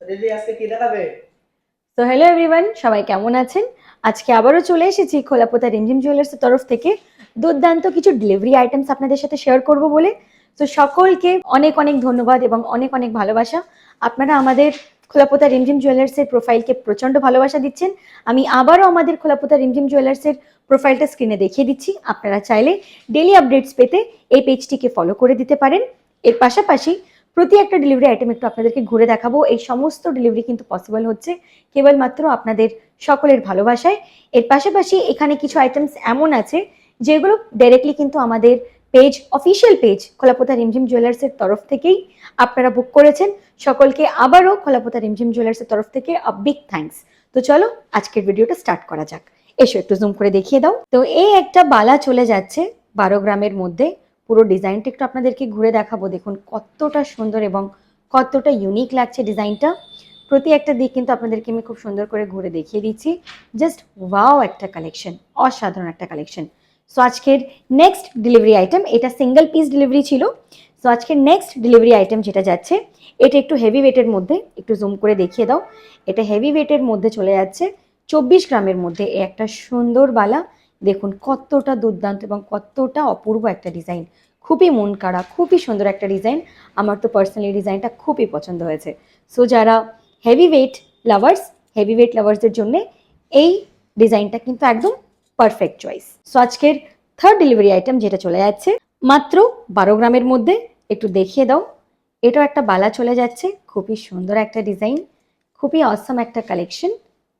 দিদি আজকে কি দেখাবে? তো হ্যালো এভরিওয়ান, সবাই কেমন আছেন? আজকে আবারও চলে এসেছি খোলাপোতা রিমঝিম জুয়েলার্সের তরফ থেকে দুর্দান্ত কিছু ডেলিভারি আইটেমস আপনাদের সাথে শেয়ার করব বলে। তো সকলকে অনেক অনেক ধন্যবাদ এবং অনেক অনেক ভালোবাসা। আপনারা আমাদের খোলাপোতা রিমঝিম জুয়েলার্সের প্রোফাইলকে প্রচন্ড ভালোবাসা দিচ্ছেন। আমি আবারও আমাদের খোলাপোতা রিমঝিম জুয়েলার্সের প্রোফাইলটা স্ক্রিনে দেখিয়ে দিচ্ছি। আপনারা চাইলে ডেইলি আপডেটস পেতে এই পেজটিকে ফলো করে দিতে পারেন। এর পাশাপাশি প্রতি একটা ডেলিভারি আইটেম একটু আপনাদেরকে ঘুরে দেখাবো। এই সমস্ত ডেলিভারি কিন্তু পসিবল হচ্ছে কেবলমাত্র আপনাদের সকলের ভালোবাসায়। এর পাশাপাশি এখানে কিছু আইটেমস এমন আছে যেগুলো ডাইরেক্টলি কিন্তু আমাদের পেজ, অফিসিয়াল পেজ খোলাপোতা রিমঝিম জুয়েলার্সের তরফ থেকেই আপনারা বুক করেছেন। সকলকে আবারও খোলাপোতা রিমঝিম জুয়েলার্সের তরফ থেকে বিগ থ্যাঙ্কস। তো চলো আজকের ভিডিওটা স্টার্ট করা যাক। এসো একটু জুম করে দেখিয়ে দাও। তো এই একটা বালা চলে যাচ্ছে 12 গ্রামের মধ্যে। পুরো ডিজাইনটা একটু আপনাদেরকে ঘুরে দেখাবো। দেখুন কতটা সুন্দর এবং কতটা ইউনিক লাগছে ডিজাইনটা। প্রতি একটা দিক কিন্তু আপনাদেরকে আমি খুব সুন্দর করে ঘুরে দেখিয়ে দিচ্ছি। জাস্ট ওয়াও একটা কালেকশন, অসাধারণ একটা কালেকশন। সো আজকের নেক্সট ডেলিভারি আইটেম, এটা সিঙ্গেল পিস ডেলিভারি ছিল। সো আজকের নেক্সট ডেলিভারি আইটেম যেটা যাচ্ছে, এটা একটু হেভি ওয়েটের মধ্যে। একটু জুম করে দেখিয়ে দাও। এটা হেভি ওয়েটের মধ্যে চলে যাচ্ছে 24 গ্রামের মধ্যে। এই একটা সুন্দর বালা দেখুন কতটা দুর্দান্ত এবং কতটা অপূর্ব একটা ডিজাইন। খুবই মন কাড়া, খুবই সুন্দর একটা ডিজাইন। আমার তো পার্সোনালি ডিজাইনটা খুবই পছন্দ হয়েছে। সো যারা হেভি ওয়েট লাভার্সদের জন্য এই ডিজাইনটা কিন্তু একদম পারফেক্ট চয়েস। সো আজকের থার্ড ডেলিভারি আইটেম যেটা চলে যাচ্ছে মাত্র 12 গ্রামের মধ্যে। একটু দেখিয়ে দাও। এটাও একটা বালা চলে যাচ্ছে, খুবই সুন্দর একটা ডিজাইন, খুবই অসম একটা কালেকশন।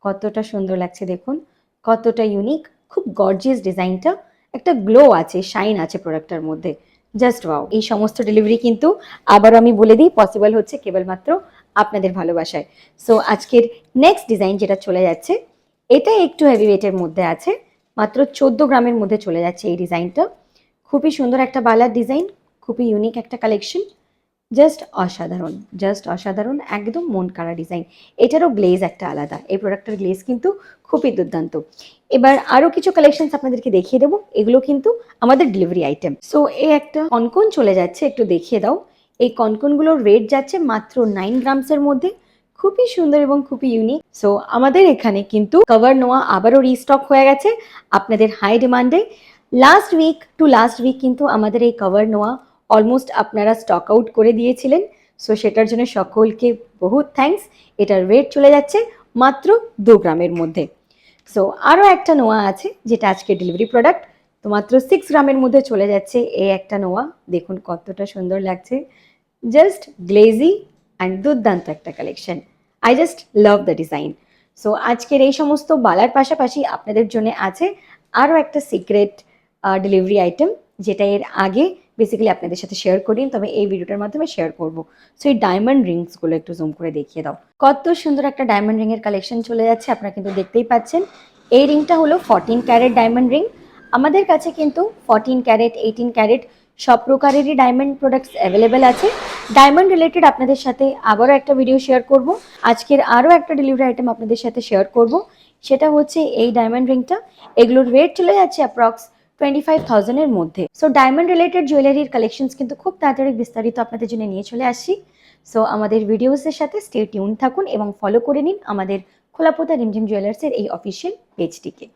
কতটা সুন্দর লাগছে দেখুন, কতটা ইউনিক, খুব গর্জিয়াস ডিজাইনটা। একটা গ্লো আছে, শাইন আছে প্রোডাক্টটার মধ্যে। Just wow. এই সমস্ত ডেলিভারি কিন্তু আবার আমি বলে দিই পসিবল হচ্ছে কেবলমাত্র আপনাদের ভালোবাসায়। সো আজকের নেক্সট ডিজাইন যেটা চলে যাচ্ছে, এটা একটু হেভি ওয়েটের মধ্যে আছে। মাত্র 14 গ্রামের মধ্যে চলে যাচ্ছে এই ডিজাইনটা। খুবই সুন্দর একটা বালার ডিজাইন, খুবই ইউনিক একটা কালেকশন। জাস্ট অসাধারণ, জাস্ট অসাধারণ, একদম মন কাড়া ডিজাইন। এটারও গ্লেজ একটা আলাদা, এই প্রোডাক্টের গ্লেজ কিন্তু খুবই দুর্দান্ত। এবার আরও কিছু কালেকশনস আপনাদেরকে দেখিয়ে দেবো, এগুলো কিন্তু আমাদের ডেলিভারি আইটেম। সো এই একটা কনকন চলে যাচ্ছে, একটু দেখিয়ে দাও। এই কনকনগুলোর রেট যাচ্ছে মাত্র 9 গ্রামসের মধ্যে। খুবই সুন্দর এবং খুবই ইউনিক। সো আমাদের এখানে কিন্তু কভার নোয়া আবারও রিস্টক হয়ে গেছে আপনাদের হাই ডিমান্ডে। লাস্ট উইক কিন্তু আমাদের এই কভার নোয়া অলমোস্ট আপনারা স্টক আউট করে দিয়েছিলেন। সো সেটার জন্য সকলকে বহুত থ্যাঙ্কস। এটার রেট চলে যাচ্ছে মাত্র 2 গ্রামের মধ্যে। সো আরও একটা নোয়া আছে যেটা আজকে ডেলিভারি প্রোডাক্ট। তো মাত্র 6 গ্রামের মধ্যে চলে যাচ্ছে এই একটা নোয়া। দেখুন কতটা সুন্দর লাগছে, জাস্ট গ্লেজি অ্যান্ড দুর্দান্ত একটা collection. I just love the design. So আজকের এই সমস্ত বালার পাশাপাশি আপনাদের জন্য আছে আরও একটা সিক্রেট ডেলিভারি আইটেম, যেটা এর আগে বেসিক্যালি আপনাদের সাথে শেয়ার করি, তবে এই ভিডিওটার মাধ্যমে শেয়ার করব। সো এই ডায়মন্ড রিংসগুলো একটু জুম করে দেখিয়ে দাও। কত সুন্দর একটা ডায়মন্ড রিংয়ের কালেকশন চলে যাচ্ছে, আপনারা কিন্তু দেখতেই পাচ্ছেন। এই রিংটা হলো 14 ক্যারেট ডায়মন্ড রিং। আমাদের কাছে কিন্তু 14 ক্যারেট, 18 ক্যারেট সব প্রকারেরই ডায়মন্ড প্রোডাক্টস অ্যাভেলেবেল আছে। ডায়মন্ড রিলেটেড আপনাদের সাথে আবারও একটা ভিডিও শেয়ার করব। আজকের আরও একটা ডেলিভারি আইটেম আপনাদের সাথে শেয়ার করব, সেটা হচ্ছে এই ডায়মন্ড রিংটা। এগুলোর রেট চলে যাচ্ছে অ্যাপ্রক্স 25,000-এর মধ্যে। সো ডায়মন্ড রিলেটেড জুয়েলারির কালেকশনস কিন্তু খুব তাড়াতাড়ি বিস্তারিত আপনাদের জন্য নিয়ে চলে আসছি। সো আমাদের ভিডিওসের সাথে স্টে টিউন থাকুন এবং ফলো করে নিন আমাদের খোলাপোতা রিমঝিম জুয়েলার্সের এই অফিসিয়াল পেজটিকে।